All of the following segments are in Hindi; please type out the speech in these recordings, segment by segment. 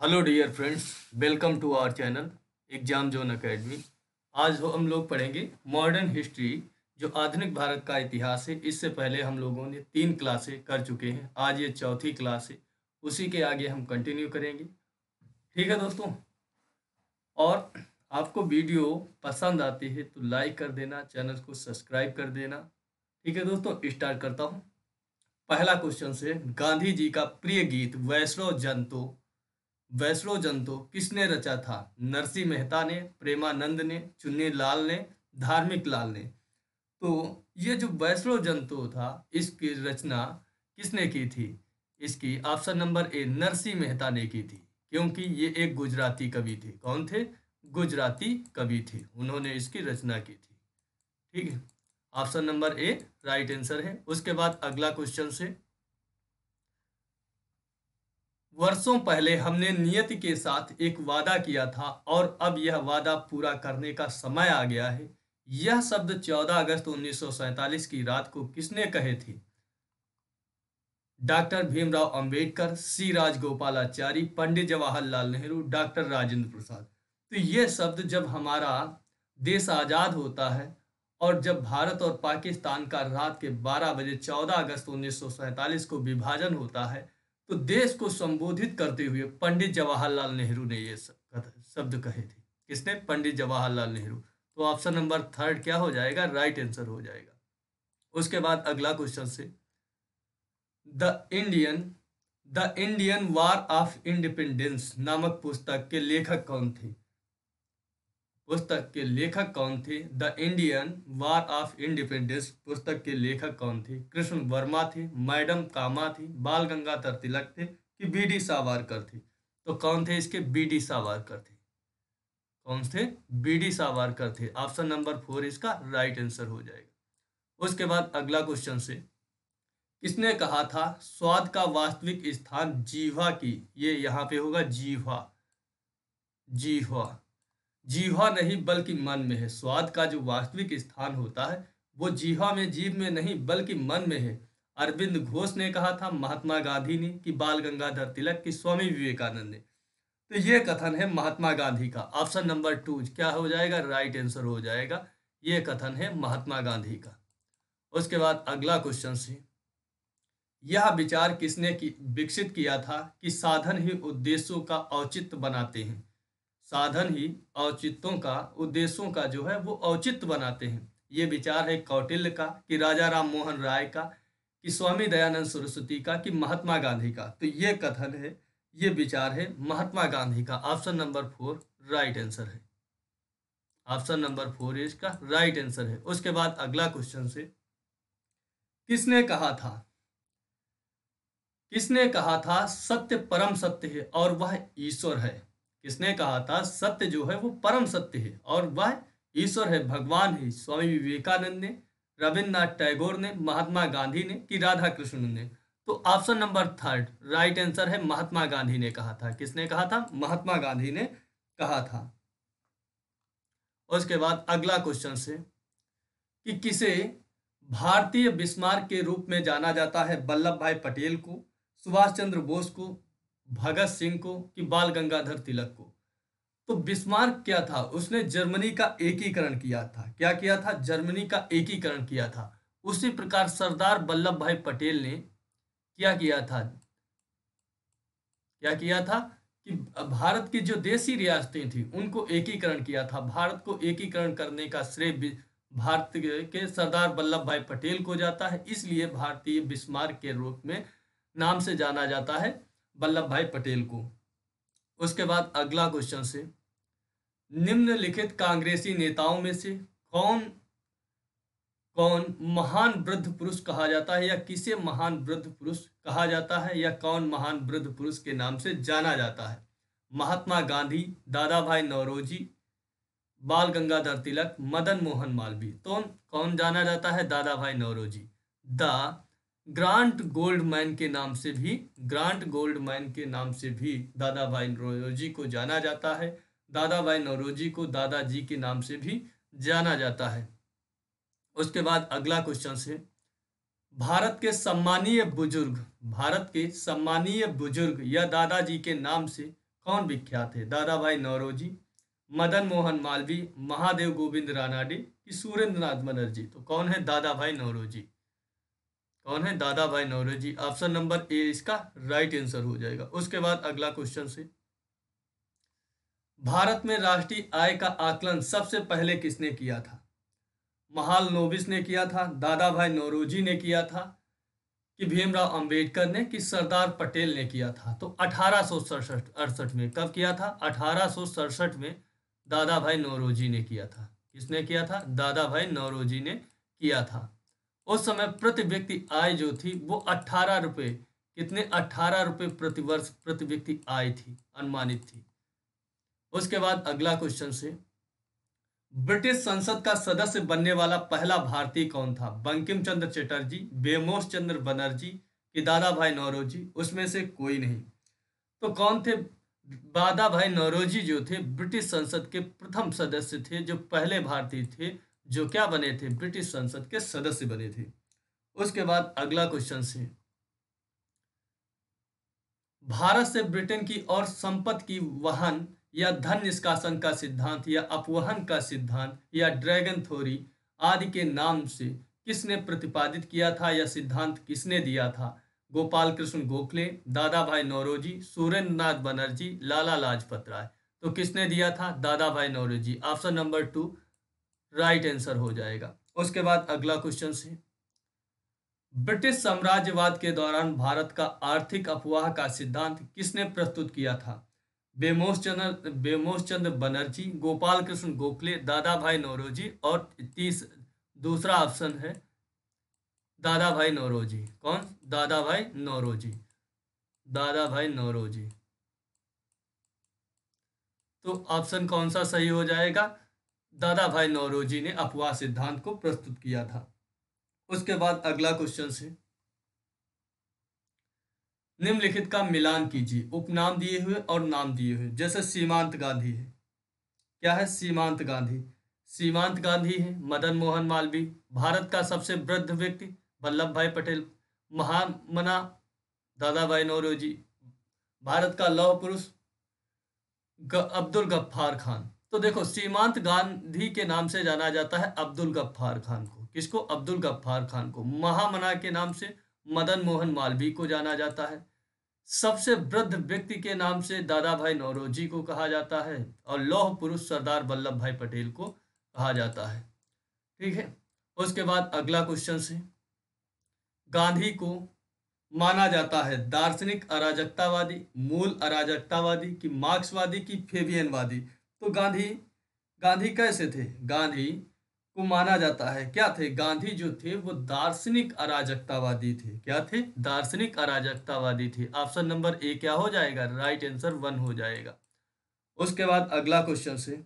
Hello dear friends, welcome to our channel Exam Zone Academy. आज हम लोग पढ़ेंगे मॉडर्न हिस्ट्री, जो आधुनिक भारत का इतिहास है। इससे पहले हम लोगों ने 3 क्लासें कर चुके हैं। आज ये चौथी क्लास है, उसी के आगे हम कंटिन्यू करेंगे। ठीक है दोस्तों, और आपको वीडियो पसंद आती है तो लाइक कर देना, चैनल को सब्सक्राइब कर देना। ठीक है दोस्तों, स्टार्ट करता हूँ। पहला क्वेश्चन से, गांधी जी का प्रिय गीत वैष्णो जंतो किसने रचा था? नरसिंह मेहता ने, प्रेमानंद ने, चुन्नी लाल ने, धार्मिक लाल ने। तो ये जो वैष्णो जंतो था, इसकी रचना किसने की थी? इसकी option number A, Narsinh Mehta ने की थी, क्योंकि ये एक गुजराती कवि थे। कौन थे? गुजराती कवि थे, उन्होंने इसकी रचना की थी। ठीक है, ऑप्शन नंबर ए राइट आंसर है। उसके बाद अगला क्वेश्चन से, वर्षों पहले हमने नियति के साथ एक वादा किया था और अब यह वादा पूरा करने का समय आ गया है। यह शब्द 14 अगस्त 1947 की रात को किसने कहे थे? डॉक्टर भीमराव अंबेडकर, सी राजगोपालाचारी, पंडित जवाहरलाल नेहरू, डॉक्टर राजेंद्र प्रसाद। तो ये शब्द जब हमारा देश आज़ाद होता है और जब भारत और पाकिस्तान का रात के 12 बजे 14 अगस्त 1947 को विभाजन होता है, तो देश को संबोधित करते हुए पंडित जवाहरलाल नेहरू ने ये शब्द कहे थे। किसने? पंडित जवाहरलाल नेहरू। तो ऑप्शन नंबर थर्ड क्या हो जाएगा? राइट आंसर हो जाएगा। उसके बाद अगला क्वेश्चन से, the Indian the Indian war of independence नामक पुस्तक के लेखक कौन थे? पुस्तक के लेखक कौन थे? The Indian war of independence पुस्तक के लेखक कौन थे? कृष्ण वर्मा थे, मैडम कामा थी, बाल गंगाधर तिलक थे कि बीडी सावरकर थे? तो कौन थे इसके? बीडी सावरकर थे। कौन थे? बीडी सावरकर थे। ऑप्शन नंबर 4 इसका राइट आंसर हो जाएगा। उसके बाद अगला क्वेश्चन से, किसने कहा था स्वाद का वास्तविक स्थान जीवा की? ये यहाँ पे होगा जीवा। जीवा जीवा नहीं बल्कि मन में है। स्वाद का जो वास्तविक स्थान होता है वो जीवा में, जीभ में नहीं बल्कि मन में है। अरविंद घोष ने कहा था, महात्मा गांधी ने, कि बाल गंगाधर तिलक, की स्वामी विवेकानंद ने? तो ये कथन है महात्मा गांधी का। ऑप्शन नंबर 2 क्या हो जाएगा? राइट आंसर हो जाएगा। ये कथन है महात्मा गांधी का। उसके बाद अगला क्वेश्चन से, यह विचार किसने विकसित किया था कि साधन ही उद्देश्यों का औचित्य बनाते हैं? साधन ही औचित्यों का, उद्देश्यों का जो है वो औचित्य बनाते हैं। ये विचार है कौटिल्य का, कि राजा राम मोहन राय का, कि स्वामी दयानंद सरस्वती का, कि महात्मा गांधी का? तो ये कथन है, ये विचार है महात्मा गांधी का। ऑप्शन नंबर 4 राइट आंसर है। ऑप्शन नंबर 4 इसका राइट आंसर है। उसके बाद अगला क्वेश्चन से, किसने कहा था सत्य परम सत्य है और वह ईश्वर है? किसने कहा था सत्य जो है वो परम सत्य है और वह ईश्वर है, भगवान है? स्वामी विवेकानंद ने, रविन्द्रनाथ टैगोर ने, महात्मा गांधी ने, कि राधा कृष्ण ने? तो option number third right answer है, महात्मा गांधी ने कहा था। किसने कहा था? महात्मा गांधी ने कहा था। उसके बाद अगला क्वेश्चन से, कि किसे भारतीय बिस्मार्क के रूप में जाना जाता है? वल्लभ भाई पटेल को, सुभाष चंद्र बोस को, भगत सिंह को, कि बाल गंगाधर तिलक को? तो बिस्मार्क क्या था? उसने जर्मनी का एकीकरण किया था। क्या किया था? जर्मनी का एकीकरण किया था। उसी प्रकार सरदार वल्लभ भाई पटेल ने क्या किया था? कि भारत की जो देशी रियासतें थी उनको एकीकरण किया था। भारत को एकीकरण करने का श्रेय भारत के सरदार वल्लभ भाई पटेल को जाता है, इसलिए भारतीय बिस्मार्क के रूप में नाम से जाना जाता है वल्लभ भाई पटेल को। उसके बाद अगला क्वेश्चन से, निम्नलिखित कांग्रेसी नेताओं में से कौन महान वृद्ध पुरुष कहा जाता है, या किसे महान वृद्ध पुरुष कहा जाता है, या कौन महान वृद्ध पुरुष के नाम से जाना जाता है? महात्मा गांधी, दादा भाई नौरोजी, बाल गंगाधर तिलक, मदन मोहन मालवीय? तो कौन जाना जाता है? दादा भाई नौरोजी। द ग्रांट गोल्डमैन के नाम से भी दादा भाई नौरोजी को जाना जाता है। दादा भाई नौरोजी को दादाजी के नाम से भी जाना जाता है। उसके बाद अगला क्वेश्चन से, भारत के सम्मानीय बुजुर्ग या दादाजी के नाम से कौन विख्यात है? दादा भाई नौरोजी, मदन मोहन मालवीय, महादेव गोविंद रानाडे कि सुरेंद्र नाथ बनर्जी? तो कौन है दादा भाई नौरोजी? कौन है दादा भाई नौरोजी? ऑप्शन नंबर ए इसका राइट आंसर हो जाएगा। उसके बाद अगला क्वेश्चन से, भारत में राष्ट्रीय आय का आकलन सबसे पहले किसने किया था? महालनोबिस ने किया था, दादा भाई नौरोजी ने किया था, कि भीमराव अंबेडकर ने, कि सरदार पटेल ने किया था? तो 1867 में। कब किया था? 1867 में दादा भाई नौरोजी ने किया था। किसने किया था? दादा भाई नौरोजी ने किया था। उस समय प्रति व्यक्ति आय जो थी वो 18 रुपये, कितने? 18 रुपये प्रति वर्ष प्रति व्यक्ति आय थी, अनुमानित थी। उसके बाद अगला क्वेश्चन से, ब्रिटिश संसद का सदस्य बनने वाला पहला भारतीय कौन था? बंकिम चंद्र चटर्जी, बेमोस चंद्र बनर्जी कि दादा भाई नौरोजी? उसमें से कोई नहीं। तो कौन थे? दादा भाई नौरोजी जो थे ब्रिटिश संसद के प्रथम सदस्य थे, जो पहले भारतीय थे जो क्या बने थे? ब्रिटिश संसद के सदस्य बने थे। उसके बाद अगला क्वेश्चन से, भारत से ब्रिटेन की और संपत्ति की वहन या धन निष्कासन का सिद्धांत या अपवहन का सिद्धांत या ड्रैगन थ्योरी आदि के नाम से किसने प्रतिपादित किया था या सिद्धांत किसने दिया था? गोपाल कृष्ण गोखले, दादा भाई नौरोजी, सुरेंद्र नाथ बनर्जी, लाला लाजपत राय? तो किसने दिया था? Dadabhai Naoroji. Option number 2 right answer हो जाएगा। उसके बाद अगला क्वेश्चन से, ब्रिटिश साम्राज्यवाद के दौरान भारत का आर्थिक अफवाह का सिद्धांत किसने प्रस्तुत किया था? बेमोस चंद्र बनर्जी, गोपाल कृष्ण गोखले, दादा भाई नौरोजी और दूसरा ऑप्शन है दादा भाई नौरोजी। कौन? दादा भाई नौरोजी। दादा भाई नौरोजी। तो ऑप्शन कौन सा सही हो जाएगा? दादा भाई नौरोजी ने अफवाह सिद्धांत को प्रस्तुत किया था। उसके बाद अगला क्वेश्चन से, निम्नलिखित का मिलान कीजिए, उपनाम दिए हुए और नाम दिए हुए। जैसे सीमांत गांधी है, क्या है? सीमांत गांधी। सीमांत गांधी है मदन मोहन मालवीय, भारत का सबसे वृद्ध व्यक्ति वल्लभ भाई पटेल, महामना दादा भाई नौरोजी, भारत का लौह पुरुष अब्दुल गफ्फार खान। तो देखो, सीमांत गांधी के नाम से जाना जाता है अब्दुल गफ्फार खान को। किसको? अब्दुल गफ्फार खान को। महामना के नाम से मदन मोहन मालवीय को जाना जाता है। सबसे वृद्ध व्यक्ति के नाम से दादा भाई नौरोजी को कहा जाता है, और लौह पुरुष सरदार वल्लभ भाई पटेल को कहा जाता है। ठीक है। उसके बाद अगला क्वेश्चन से, गांधी को माना जाता है दार्शनिक अराजकतावादी, मूल अराजकतावादी कि मार्क्सवादी कि फेबियनवादी? तो गांधी गांधी कैसे थे? गांधी को माना जाता है क्या थे? गांधी जो थे वो दार्शनिक अराजकतावादी थे। क्या थे? दार्शनिक अराजकतावादी थे। ऑप्शन नंबर ए क्या हो जाएगा? राइट आंसर 1 हो जाएगा। उसके बाद अगला क्वेश्चन से,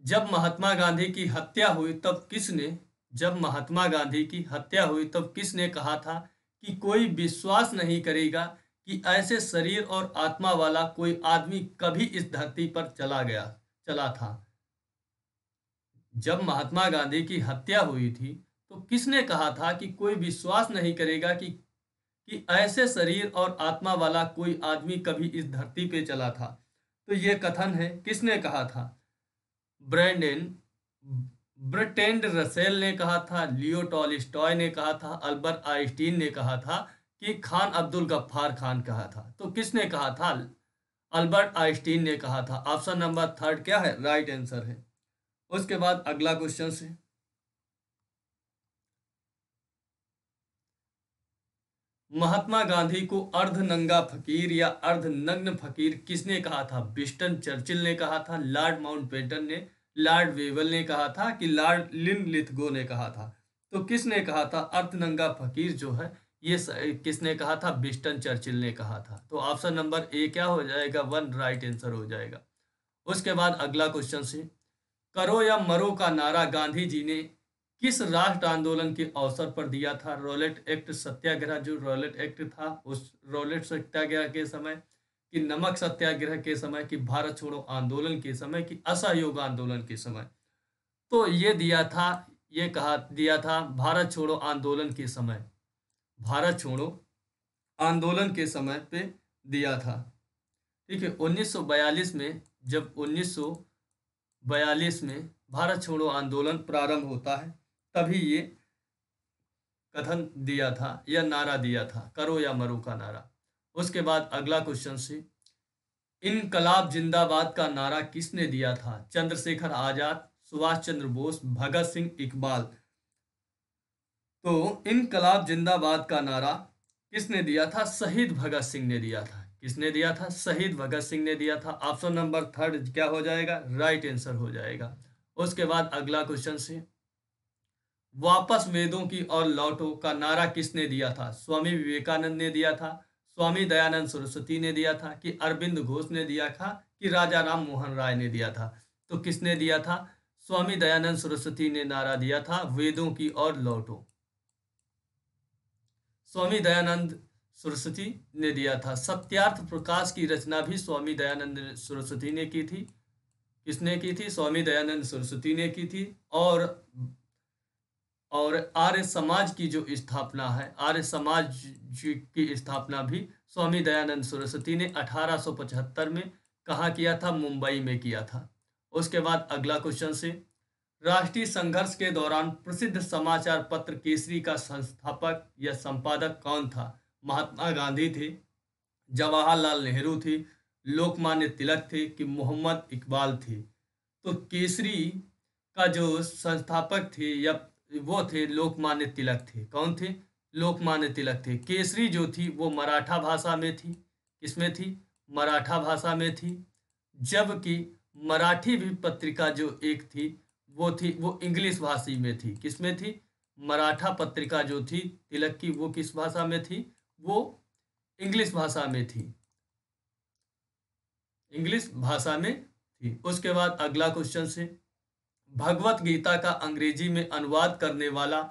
जब महात्मा गांधी की हत्या हुई तब किसने जब महात्मा गांधी की हत्या हुई तब किसने कहा था कि कोई विश्वास नहीं करेगा कि ऐसे शरीर और आत्मा वाला कोई आदमी कभी इस धरती पर चला था? जब महात्मा गांधी की हत्या हुई थी तो किसने कहा था कि कोई विश्वास नहीं करेगा कि ऐसे शरीर और आत्मा वाला कोई आदमी कभी इस धरती पे चला था? तो ये कथन है, किसने कहा था? ब्रैंडन ब्रटेंड रसेल ने कहा था, लियो टॉलस्टॉय ने कहा था, अल्बर्ट आइंस्टीन ने कहा था, कि खान अब्दुल गफ्फार खान कहा था? तो किसने कहा था? अल्बर्ट आइंस्टीन ने कहा था। ऑप्शन नंबर 3 क्या है? राइट आंसर है। उसके बाद अगला क्वेश्चन से, महात्मा गांधी को अर्धनंगा फकीर या अर्धनग्न फकीर किसने कहा था? विंस्टन चर्चिल ने कहा था, लॉर्ड माउंटबेटन ने, लॉर्ड वेवल ने कहा था, कि लॉर्ड लिनलिथगो ने कहा था? तो किसने कहा था अर्धनंगा फकीर जो है ये किसने कहा था? विंस्टन चर्चिल ने कहा था। तो ऑप्शन नंबर ए क्या हो जाएगा? 1 राइट आंसर हो जाएगा। उसके बाद अगला क्वेश्चन से, करो या मरो का नारा गांधी जी ने किस राष्ट्र आंदोलन के अवसर पर दिया था? रॉलेट एक्ट सत्याग्रह, जो रॉलेट एक्ट था उस रॉलेट सत्याग्रह के समय, कि नमक सत्याग्रह के समय, कि भारत छोड़ो आंदोलन के समय, कि असहयोग आंदोलन के समय? तो ये कहा दिया था भारत छोड़ो आंदोलन के समय। भारत छोड़ो आंदोलन के समय पे दिया था। ठीक है, 1942 में, जब 1942 में भारत छोड़ो आंदोलन प्रारंभ होता है, तभी ये कथन दिया था या नारा दिया था, करो या मरो का नारा। उसके बाद अगला क्वेश्चन से, इनकलाब जिंदाबाद का नारा किसने दिया था? चंद्रशेखर आजाद, सुभाष चंद्र बोस, भगत सिंह, इकबाल। तो इनकलाब जिंदाबाद का नारा किसने दिया था? शहीद भगत सिंह ने दिया था। किसने दिया था? शहीद भगत सिंह ने दिया था। ऑप्शन नंबर थर्ड क्या हो जाएगा? राइट आंसर हो जाएगा। उसके बाद अगला क्वेश्चन से, वापस वेदों की ओर लौटो का नारा किसने दिया था? स्वामी विवेकानंद ने दिया था, स्वामी दयानंद सरस्वती ने दिया था, कि अरविंद घोष ने दिया था, कि राजा राम मोहन राय ने दिया था? तो किसने दिया था? स्वामी दयानंद सरस्वती ने नारा दिया था, वेदों की ओर लौटो। स्वामी दयानंद सरस्वती ने दिया था। सत्यार्थ प्रकाश की रचना भी स्वामी दयानंद सरस्वती ने की थी। किसने की थी? स्वामी दयानंद सरस्वती ने की थी। और आर्य समाज की जो स्थापना है, आर्य समाज की स्थापना भी स्वामी दयानंद सरस्वती ने 1875 में कहाँ किया था? मुंबई में किया था। उसके बाद अगला क्वेश्चन से, राष्ट्रीय संघर्ष के दौरान प्रसिद्ध समाचार पत्र केसरी का संस्थापक या संपादक कौन था? महात्मा गांधी थे, जवाहरलाल नेहरू थे, लोकमान्य तिलक थे, कि मोहम्मद इकबाल थे? तो केसरी का जो संस्थापक थे या वो थे लोकमान्य तिलक थे। कौन थे? लोकमान्य तिलक थे। केसरी जो थी वो मराठा भाषा में थी। किसमें थी? मराठा भाषा में थी। जबकि मराठी भी पत्रिका जो एक थी वो इंग्लिश भाषी में थी। किसमें थी? मराठा पत्रिका जो थी तिलक की, वो किस भाषा में थी? वो इंग्लिश भाषा में थी। इंग्लिश भाषा में थी। उसके बाद अगला क्वेश्चन से, भगवत गीता का अंग्रेजी में अनुवाद करने वाला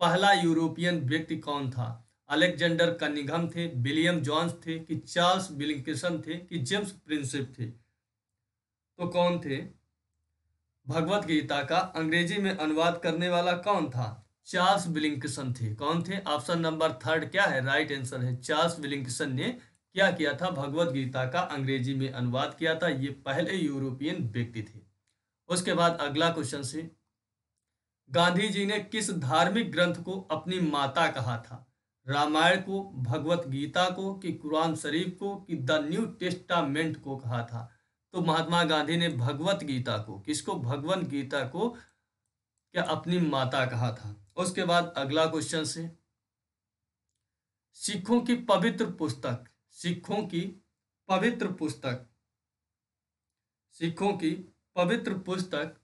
पहला यूरोपियन व्यक्ति कौन था? अलेक्जेंडर कनिंघम थे, विलियम जोन्स थे, कि चार्ल्स विलिंगसन थे, कि जेम्स प्रिंसेप थे? तो कौन थे? भगवत गीता का अंग्रेजी में अनुवाद करने वाला कौन था? चार्ल्स विलिंगसन थे। कौन थे? ऑप्शन नंबर थर्ड क्या है? राइट आंसर है। चार्ल्स विलिंगसन ने क्या किया था? भगवत गीता का अंग्रेजी में अनुवाद किया था। ये पहले यूरोपियन व्यक्ति थे। उसके बाद अगला क्वेश्चन से, गांधी जी ने किस धार्मिक ग्रंथ को अपनी माता कहा था? रामायण को, भगवत गीता को, कि कुरान शरीफ को, कि द न्यू टेस्टामेंट को कहा था? तो महात्मा गांधी ने भगवत गीता को, किसको? भगवत गीता को क्या अपनी माता कहा था? उसके बाद अगला क्वेश्चन से, सिखों की पवित्र पुस्तक, सिखों की पवित्र पुस्तक, सिखों की पवित्र पुस्तक,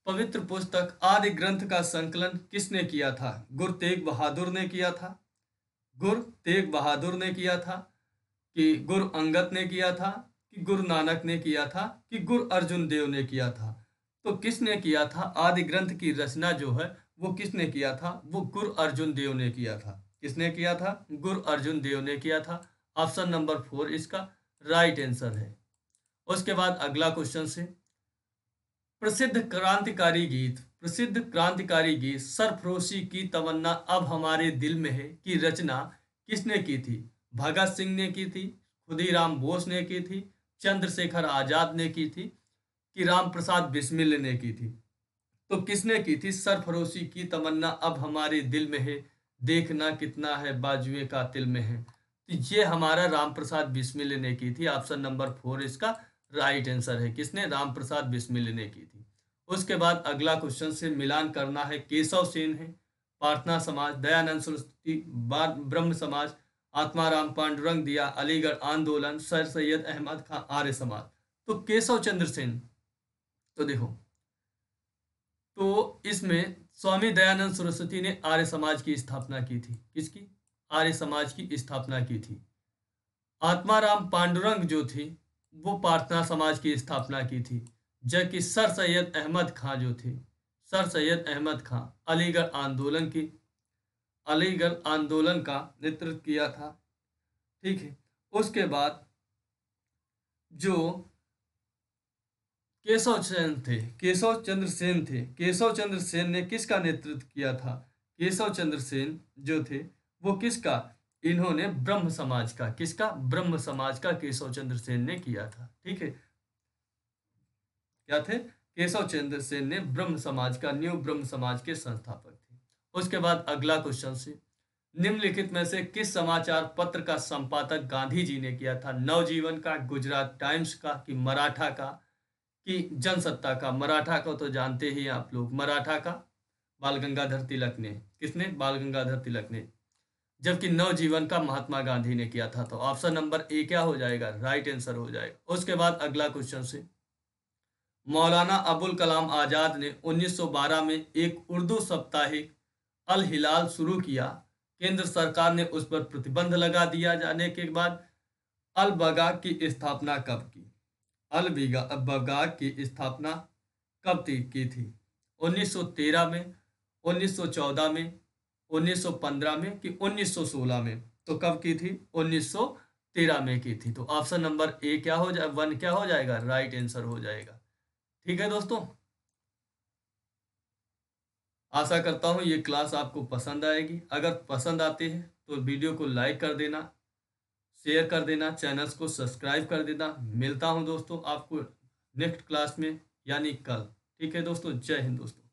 पवित्र पुस्तक आदि ग्रंथ का संकलन किसने किया था? गुरु तेग बहादुर ने किया था, गुरु तेग बहादुर ने किया था, कि गुरु अंगद ने किया था, कि गुरु नानक ने किया था, कि गुरु अर्जुन देव ने किया था? तो किसने किया था? आदि ग्रंथ की रचना जो है वो किसने किया था? वो गुरु अर्जुन देव ने किया था। किसने किया था? गुरु अर्जुन देव ने किया था। ऑप्शन नंबर 4 इसका राइट आंसर है। उसके बाद अगला क्वेश्चन से, प्रसिद्ध क्रांतिकारी गीत, प्रसिद्ध क्रांतिकारी गीत सरफरोशी की तमन्ना अब हमारे दिल में है की रचना किसने की थी? भगत सिंह ने की थी, खुदीराम बोस ने की थी, चंद्रशेखर आजाद ने की थी, कि राम प्रसाद बिस्मिल ने की थी? तो किसने की थी? सरफरोशी की तमन्ना अब हमारे दिल में है, देखना कितना है बाजुए कातिल में है। तो ये हमारा राम प्रसाद बिस्मिल ने की थी। ऑप्शन नंबर 4 इसका राइट आंसर है। किसने? राम प्रसाद बिस्मिल ने की थी। उसके बाद अगला क्वेश्चन से मिलान करना है। केशव सेन है, प्रार्थना समाज, दयानंद सरस्वती, ब्रह्म समाज, आत्माराम पांडुरंग दिया, अलीगढ़ आंदोलन, सर सैयद अहमद खान, आर्य समाज। तो केशव चंद्र सेन, तो देखो, तो इसमें स्वामी दयानंद सरस्वती ने आर्य समाज की स्थापना की थी। किसकी? आर्य समाज की स्थापना की थी। आत्माराम पांडुरंग जो थे वो प्रार्थना समाज की स्थापना की थी। जबकि सर सैयद अहमद खां जो थे, सर सैयद अहमद खां अलीगढ़ आंदोलन का नेतृत्व किया था। ठीक है। उसके बाद जो केशव सेन थे, केशव चंद्र सेन थे, केशव चंद्र सेन ने किसका नेतृत्व किया था? केशव चंद्र सेन जो थे वो किसका? इन्होंने ब्रह्म समाज का, किसका? ब्रह्म समाज का केशव चंद्र सेन ने किया था। ठीक है, क्या थे? केशव चंद्र सेन ने ब्रह्म समाज का, न्यू ब्रह्म समाज के संस्थापक थे। उसके बाद अगला क्वेश्चन से, निम्नलिखित में से किस समाचार पत्र का संपादक गांधी जी ने किया था? नवजीवन का, गुजरात टाइम्स का, कि मराठा का, कि जनसत्ता का? मराठा को तो जानते ही आप लोग, मराठा का बाल गंगाधर तिलक ने। किसने? बाल गंगाधर तिलक ने। जबकि नवजीवन का महात्मा गांधी ने किया था। तो ऑप्शन नंबर ए क्या हो जाएगा? राइट आंसर हो जाएगा। उसके बाद अगला क्वेश्चन से, मौलाना अबुल कलाम आजाद ने 1912 में एक उर्दू साप्ताहिक अल हिलाल शुरू किया। केंद्र सरकार ने उस पर प्रतिबंध लगा दिया जाने के बाद अल बगा की स्थापना कब की? अल बगा की स्थापना कब की थी? 1913 में, 1914 में, 1915 में, कि 1916 में? तो कब की थी? 1913 में की थी। तो ऑप्शन नंबर ए क्या हो जाए, वन क्या हो जाएगा? राइट आंसर हो जाएगा। ठीक है दोस्तों, आशा करता हूँ ये क्लास आपको पसंद आएगी। अगर पसंद आती है तो वीडियो को लाइक कर देना, शेयर कर देना, चैनल्स को सब्सक्राइब कर देना। मिलता हूँ दोस्तों आपको नेक्स्ट क्लास में, यानी कल। ठीक है दोस्तों, जय हिंद दोस्तों।